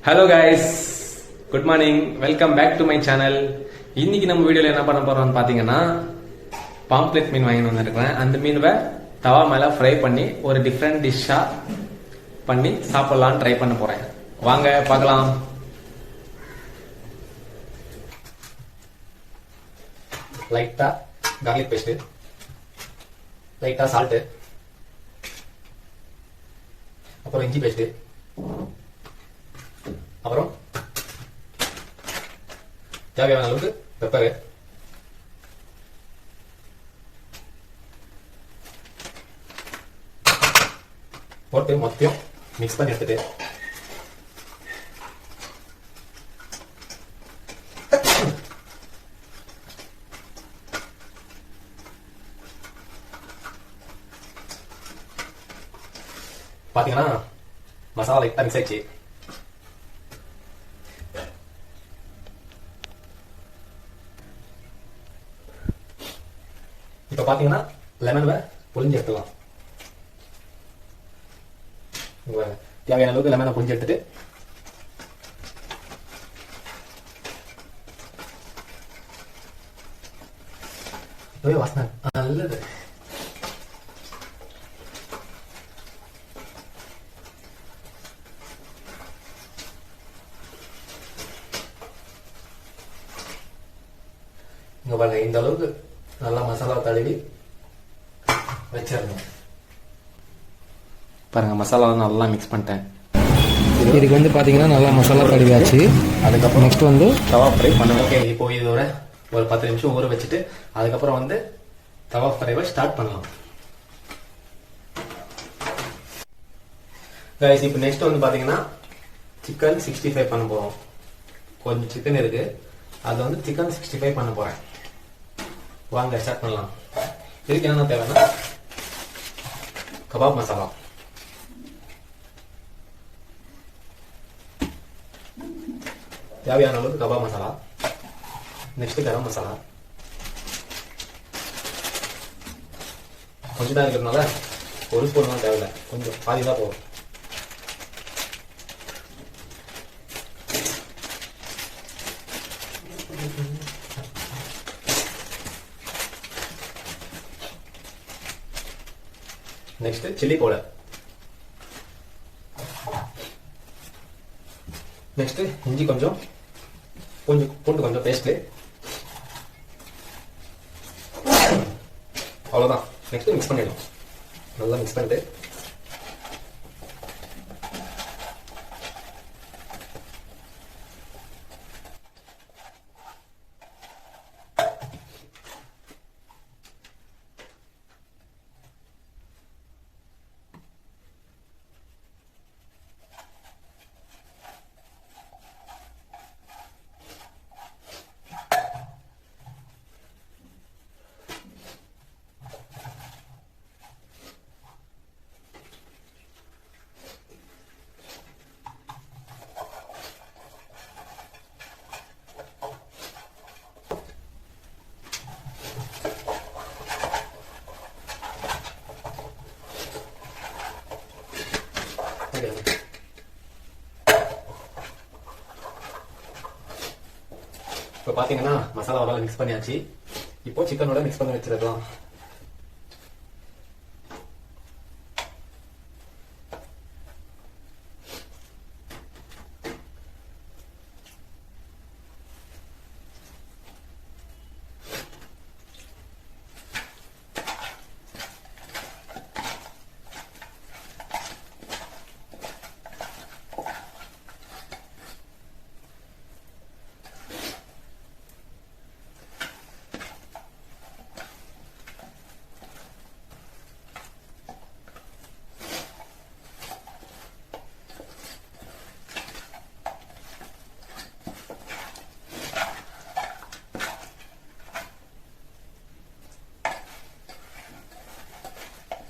Hello guys, good morning, welcome back to my channel. இன்னைக்கு நம்ம வீடியோல என்ன பண்ண போறோம்னு பாத்தீங்கன்னா, பாம்ப்ளெட் மீன் வாங்கி வந்திருக்கிறேன். அந்த மீனை தவா மேல ஃப்ரை பண்ணி ஒரு டிஃப்ரெண்ட் டிஷ்ஷா பண்ணி சாப்பிடலாம்னு ட்ரை பண்ண போறேன். வாங்க பார்க்கலாம். லைட்டா கார்லிக் பேஸ்ட், லைட்டா சால்ட், அப்புறம் இஞ்சி பேஸ்ட், அப்புறம் தேவையான அளவுக்கு பெப்பரு, போட்டு மொத்தம் மிக்ஸ் பண்ணி எடுத்துட்டு பாத்தீங்கன்னா மசாலா லைட்டா மிக்ஸ் ஆயிடுச்சு. இப்ப பாத்தீங்கன்னா லெமன் புளிஞ்சு எடுத்துக்கலாம். தேவையான அளவுக்கு லெமனை புளிஞ்சு எடுத்துட்டு வாசனை நல்லது. இங்க பாருங்க, இந்த அளவுக்கு நல்லா மசாலா தடவி வச்சிடணும். பாருங்க, மசாலா நல்லா மிக்ஸ் பண்ணிட்டேன். இதுக்கு வந்து பாத்தீங்கன்னா நல்லா மசாலா தடவியாச்சு. அதுக்கப்புறம் நெக்ஸ்ட் வந்து தவா ஃப்ரை பண்ணுவேன். ஓகே, இப்போ இதோட ஒரு 10 நிமிஷம் ஊற வச்சுட்டு அதுக்கப்புறம் வந்து தவா ஃப்ரைவை ஸ்டார்ட் பண்ணலாம். கைஸ், இப்போ நெக்ஸ்ட் வந்து பாத்தீங்கன்னா சிக்கன் 65 பண்ண போறோம். கொஞ்சம் சிக்கன் இருக்கு, அதுல வந்து சிக்கன் 65 பண்ண போறேன். வாங்க ஸ்டார்ட் பண்ணலாம். இதுக்கு என்ன தேவைன்னா கபாப் மசாலா, தேவையான அளவுக்கு கபாப் மசாலா, நெக்ஸ்ட் கரம் மசாலா. கொஞ்சம் தான் இருக்கிறதுனால ஒரு ஸ்பூன் தான் தேவையில்லை, கொஞ்சம் பாதி தான் போகும். நெக்ஸ்ட் சில்லி பவுடர், நெக்ஸ்ட் இஞ்சி கொஞ்சம், பூண்டு கொஞ்சம் பேஸ்ட், அவ்வளவுதான். நெக்ஸ்ட் மிக்ஸ் பண்ணிடும். நல்லா மிக்ஸ் பண்ணிட்டு இப்போ பாத்தீங்கன்னா மசாலாவோட மிக்ஸ் பண்ணியாச்சு. இப்போ சிக்கனோட மிக்ஸ் பண்ணி வச்சிடலாம்.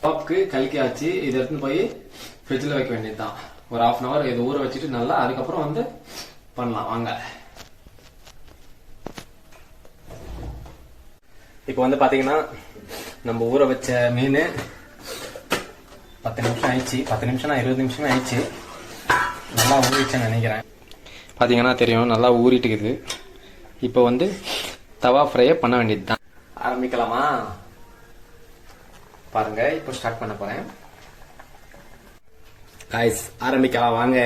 கபாப்க்கு கலக்கியாச்சு. இது எடுத்துன்னு போய் ஃப்ரிட்ஜில் வைக்க வேண்டியதுதான். ஒரு 1/2 hour இது ஊற வச்சுட்டு நல்லா அதுக்கப்புறம் வந்து பண்ணலாம். வாங்க. இப்போ வந்து பாத்தீங்கன்னா நம்ம ஊற வச்ச மீன் 10 நிமிஷம் ஆயிடுச்சு. 10 நிமிஷம் 20 நிமிஷம் ஆயிடுச்சு. நல்லா ஊறிச்சுன்னு நினைக்கிறேன். பார்த்தீங்கன்னா தெரியும், நல்லா ஊறிட்டு இருக்குது. இப்போ வந்து தவா ஃப்ரையை பண்ண வேண்டியது தான். ஆரம்பிக்கலாமா? பாருங்க, இப்போ ஸ்டார்ட் பண்ண போறேன். காய்ஸ், ஆரம்பிக்கலாம் வாங்க.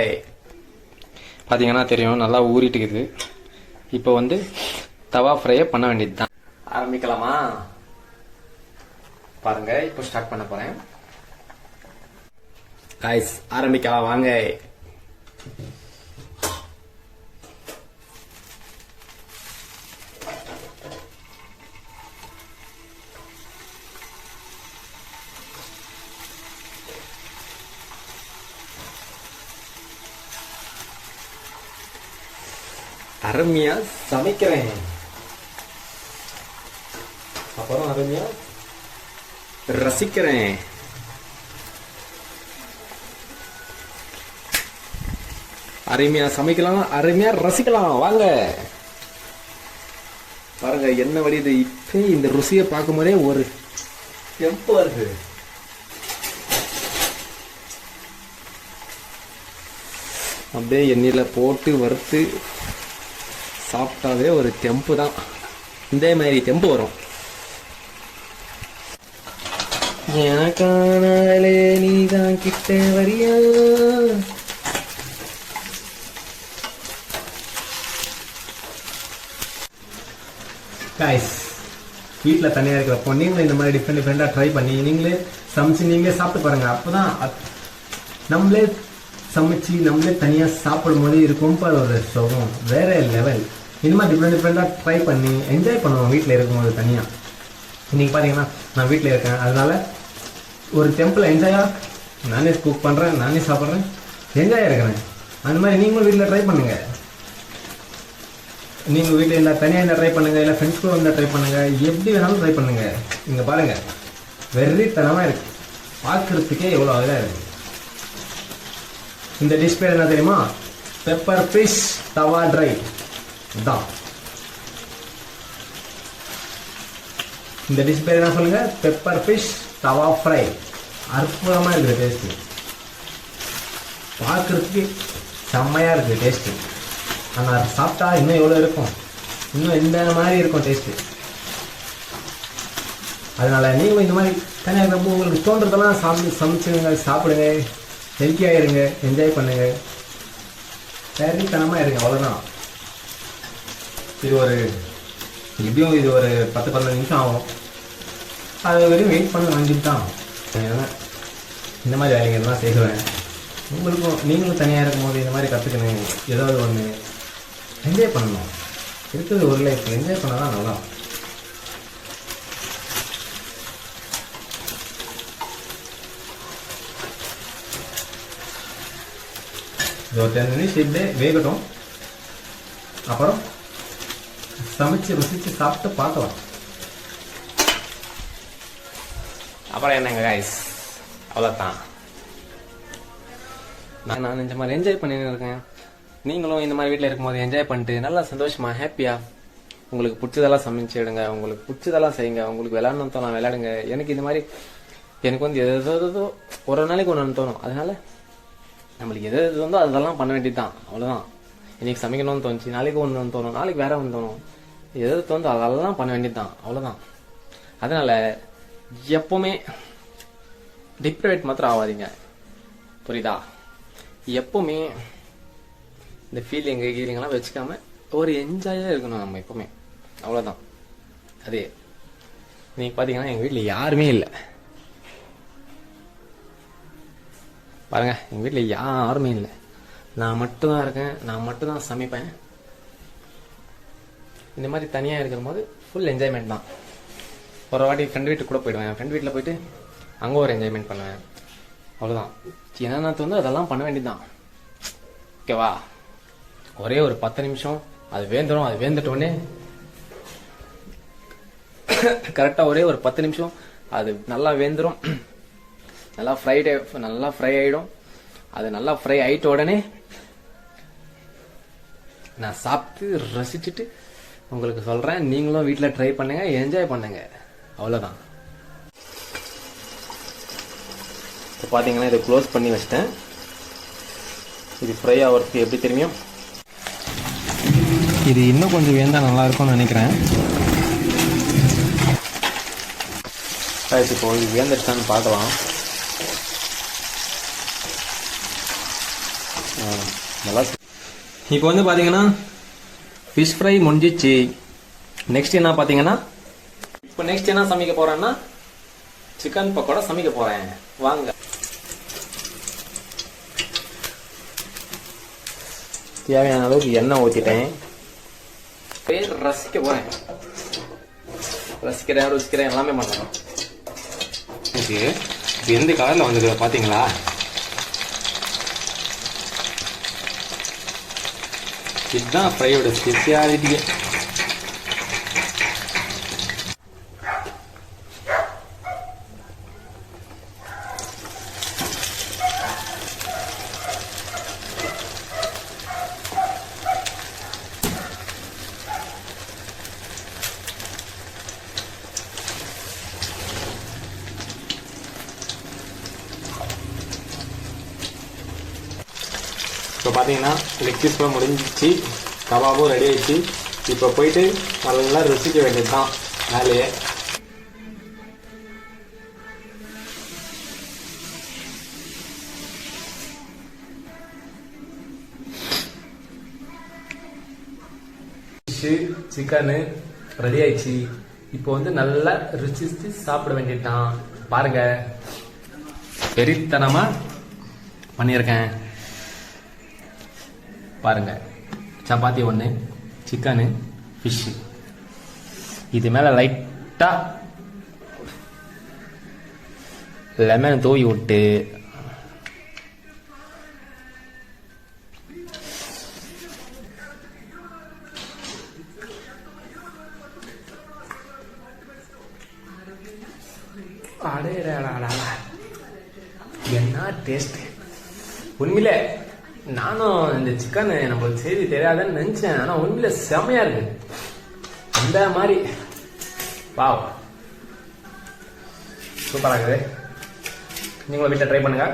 பார்த்தீங்கன்னா தெரியும், நல்லா ஊறிட்டு இருக்குது. இப்போ வந்து தவா ஃப்ரையை பண்ண வேண்டியது தான். ஆரம்பிக்கலாமா? பாருங்க, இப்போ ஸ்டார்ட் பண்ண போறேன். காய்ஸ், ஆரம்பிக்கலாம் வாங்க. அருமையா சமைக்கிறேன், அப்புறம் அருமையா ரசிக்கிறேன். அருமையா சமைக்கலாம், அருமையா ரசிக்கலாம் வாங்க. பாருங்க என்ன வழியுது. இப்ப இந்த ருசியை பார்க்கும் போதே ஒரு டெம்பு வருது. அப்படியே எண்ணெயில போட்டு வறுத்து சாப்பிட்டாவே ஒரு தெம்பு தான். இந்த மாதிரி தெம்பு வரும். எனக்கானாலே நீதான் கிட்ட வரியா. காய்ஸ், வீட்டில் தனியாக இருக்கிறப்போ நீங்களும் இந்த மாதிரி டிஃப்ரெண்டாக ட்ரை பண்ணி நீங்களே சமைச்சு நீங்களே சாப்பிட்டு பாருங்க. அப்போதான் நம்மளே சமைச்சு நம்மளே தனியாக சாப்பிடும் போது இருக்கும் பாரு ஒரு சுகம், வேற லெவல். இந்த மாதிரி டிஃப்ரெண்டாக ட்ரை பண்ணி என்ஜாய் பண்ணுவோம் வீட்டில் இருக்கும்போது தனியாக. இன்னைக்கு பார்த்தீங்கன்னா நான் வீட்டில் இருக்கேன், அதனால ஒரு டெம்பிள் என்ஜாயாக நானே குக் பண்ணுறேன், நானே சாப்பிட்றேன், என்ஜாயாக இருக்கிறேன். அந்த மாதிரி நீங்களும் வீட்டில் ட்ரை பண்ணுங்கள். நீங்கள் வீட்டில் இல்லை தனியாக இருந்தால் ட்ரை பண்ணுங்கள், இல்லை ஃப்ரெண்ட்ஸ் கூட இருந்தால் ட்ரை பண்ணுங்கள், எப்படி வேணாலும் ட்ரை பண்ணுங்கள். இங்கே பாருங்கள், வெறித்தனமாக இருக்குது, பார்க்குறதுக்கே எவ்வளோ அழகாக இருக்குது. இந்த டிஷ் பேர் என்ன தெரியுமா? பெப்பர் ஃபிஷ் தவா ட்ரை தான். இந்த டிஷ் பேர் என்ன சொல்லுங்க? பெப்பர் ஃபிஷ் தவா ஃப்ரை. அற்புதமா இருக்குது டேஸ்ட், பார்க்கறதுக்கு செம்மையா இருக்கு டேஸ்ட். ஆனால் சாப்பிட்டா இன்னும் எவ்வளோ இருக்கும், இன்னும் இந்த மாதிரி இருக்கும் டேஸ்ட். அதனால நீங்களும் இந்த மாதிரி தனியாக ரொம்ப உங்களுக்கு தோன்றதெல்லாம் சமைச்சுங்க, சாப்பிடுங்க, ஹெல்த்தியாக இருங்க, என்ஜாய் பண்ணுங்க, சரித்தனமாக இருங்க, அவ்வளோதான். இது ஒரு எப்படியும் இது ஒரு 10-15 நிமிஷம் ஆகும். அது வரையும் வெயிட் பண்ண வாங்கிட்டு தான் இந்த மாதிரி வேலைகள்லாம் செய்வேன். உங்களுக்கும் நீங்களும் தனியாக இருக்கும்போது இந்த மாதிரி கற்றுக்கணும், ஏதாவது ஒன்று என்ஜாய் பண்ணணும். இருக்கிறது ஒரு லைஃப், என்ஜாய் பண்ண தான் நல்லா. இது ஒரு 10 நிமிஷம் இப்படியே வேகட்டும், அப்புறம் சமைச்சு ருசிச்சு சாப்பிட்டு பார்க்கலாம். அப்புறம் என்னங்க காய்ஸ், அவ்வளோதான். நான் இந்த மாதிரி என்ஜாய் பண்ணிட்டு இருக்கேன். நீங்களும் இந்த மாதிரி வீட்டில் இருக்கும்போது என்ஜாய் பண்ணிட்டு நல்லா சந்தோஷமா ஹாப்பியாக உங்களுக்கு பிடிச்சதெல்லாம் சமைச்சு எடுங்க, உங்களுக்கு பிடிச்சதெல்லாம் செய்யுங்க, உங்களுக்கு விளையாடணும் தோணும் விளையாடுங்க. எனக்கு இந்த மாதிரி எனக்கு வந்து எதோ ஒரு நாளைக்கு ஒன்று தோணும். அதனால நம்மளுக்கு எது எது வந்தோ அதெல்லாம் பண்ண வேண்டியது தான், அவ்வளோதான். இன்னைக்கு சமைக்கணும்னு தோணுச்சு, நாளைக்கு ஒன்று தோணும், நாளைக்கு வேற ஒன்று தோணும், எது தோணுதோ அதெல்லாம் பண்ண வேண்டியது தான், அவ்வளோதான். அதனால எப்பவுமே டிப்ரைவேட் மாத்திரம் ஆகாதீங்க, புரியுதா? எப்பவுமே இந்த ஃபீலிங்கெல்லாம் வச்சுக்காம ஒரு என்ஜாயாக இருக்கணும் நம்ம எப்பவுமே, அவ்வளோதான். அதே இன்னைக்கு பார்த்தீங்கன்னா எங்கள் வீட்டில் யாருமே இல்லை பாருங்க, எங்கள் வீட்டில் யாருமே இல்லை, நான் மட்டும்தான் இருக்கேன், நான் மட்டும்தான் சமைப்பேன். இந்த மாதிரி தனியாக இருக்கிற போது ஃபுல் என்ஜாய்மெண்ட் தான். ஒரு வாட்டி ஃப்ரெண்ட் வீட்டுக்கு கூட போயிடுவேன், ஃப்ரெண்ட் வீட்டில் போயிட்டு அங்கே ஒரு என்ஜாய்மெண்ட் பண்ணுவேன், அவ்வளோதான். என்னென்ன தோணுதோ அதெல்லாம் பண்ண வேண்டியதுதான், ஓகேவா? ஒரே ஒரு 10 நிமிஷம் அது வேந்துடும், அது வேந்துட்டோடனே கரெக்டாக ஒரே ஒரு 10 நிமிஷம் அது நல்லா வேந்துடும், நல்லா ஃப்ரை ஆகிடும். அது நல்லா ஃப்ரை ஆகிட்ட உடனே நான் சாப்பிட்டு ரசிச்சுட்டு உங்களுக்கு சொல்கிறேன். நீங்களும் வீட்டில் ட்ரை பண்ணுங்க, என்ஜாய் பண்ணுங்க, அவ்வளோதான். இப்போ பார்த்தீங்கன்னா இதை க்ளோஸ் பண்ணி வச்சிட்டேன். இது ஃப்ரை ஆகிறதுக்கு எப்படி தெரியும்? இது இன்னும் கொஞ்சம் வேந்தால் நல்லா இருக்கும்னு நினைக்கிறேன். இப்போ இது வேந்துருச்சான்னு பார்க்கலாம். நல்லா. இப்போ வந்து பார்த்தீங்கன்னா ஃபிஷ் ஃப்ரை முடிஞ்சிச்சு. நெக்ஸ்ட் என்ன பார்த்தீங்கன்னா, இப்போ நெக்ஸ்ட் என்ன சமைக்க போகிறேன்னா சிக்கன் பக்கோடா சமைக்க போகிறேன். வாங்க. தேவையான அளவுக்கு எண்ணெய் ஊற்றிட்டேன். ரசிக்க போகிறேன். ரசிக்கிறேன் ருசிக்கிறேன் எல்லாமே பண்ணலாம். ஓகே, இப்போ எந்த கலரில் வந்துருக்கு பார்த்தீங்களா? இதுதான் ஃப்ரையோட ஸ்பெஷாலிட்டியே. இப்போ பார்த்தீங்கன்னா லெக் பீஸ் கூட முடிஞ்சிச்சு, கபாபும் ரெடி ஆயிடுச்சு. இப்போ போயிட்டு நல்லா ருசிக்க வேண்டியது தான் வேலையே. ஃபிஷ்ஷு சிக்கனு ரெடி ஆயிடுச்சு. இப்போ வந்து நல்லா ருசிச்சு சாப்பிட வேண்டியது தான். பாருங்க, வெறித்தனமாக பண்ணியிருக்கேன். பாருங்க, சப்பாத்தி ஒன்று, சிக்கனு, ஃபிஷ்ஷு. இது மேலே லைட்டாக லெமன் தூவி விட்டு என்ன டேஸ்ட்! உண்மையிலே நானும் இந்த சிக்கன் நம்மளுக்கு செய்தி தெரியாதுன்னு நினைச்சேன். ஆனால் உண்மையில செமையா இருக்கு. அந்த மாதிரி வாவ், சூப்பராக இருக்குது. நீங்களும் வீட்டில் ட்ரை பண்ணுங்க.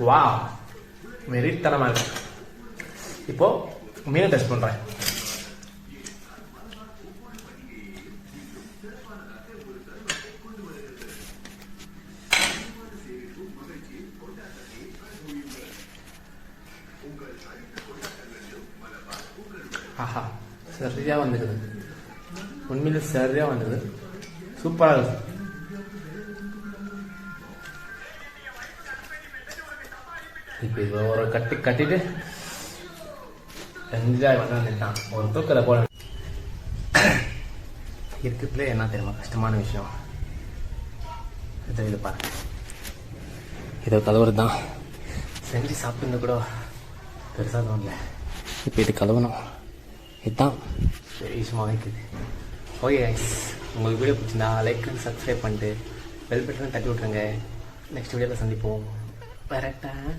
வாவ், வெறித்தனமா இருக்கு. இப்போ மீன் டெஸ்ட் பண்றேன். ஆஹா, சரியா வந்துடுது. உண்மையில சரியா வந்துடுது. சூப்பராக இருக்கு. இப்போ இது ஒரு கட்டிட்டு என்ஜாய் பண்ண வேண்டியதுதான். ஒரு தூக்கத்தை போட இருக்கிறதுல என்ன தெரியுமா கஷ்டமான விஷயம்? இது பாருங்க, இதை கலவுறது தான். செஞ்சு சாப்பிட்டு கூட பெருசாக தோணல. இப்போ இது கலவணும். இதுதான் பெரிய விஷயமாக இருக்குது. ஓகே கைஸ், உங்களுக்கு வீடியோ பிடிச்சிருந்தா லைக் அண்ட் சப்ஸ்கிரைப் பண்ணிட்டு பெல் பட்டனை தட்டி விட்ருங்க. நெக்ஸ்ட் வீடியோவில் சந்திப்போம். கரெக்டாக.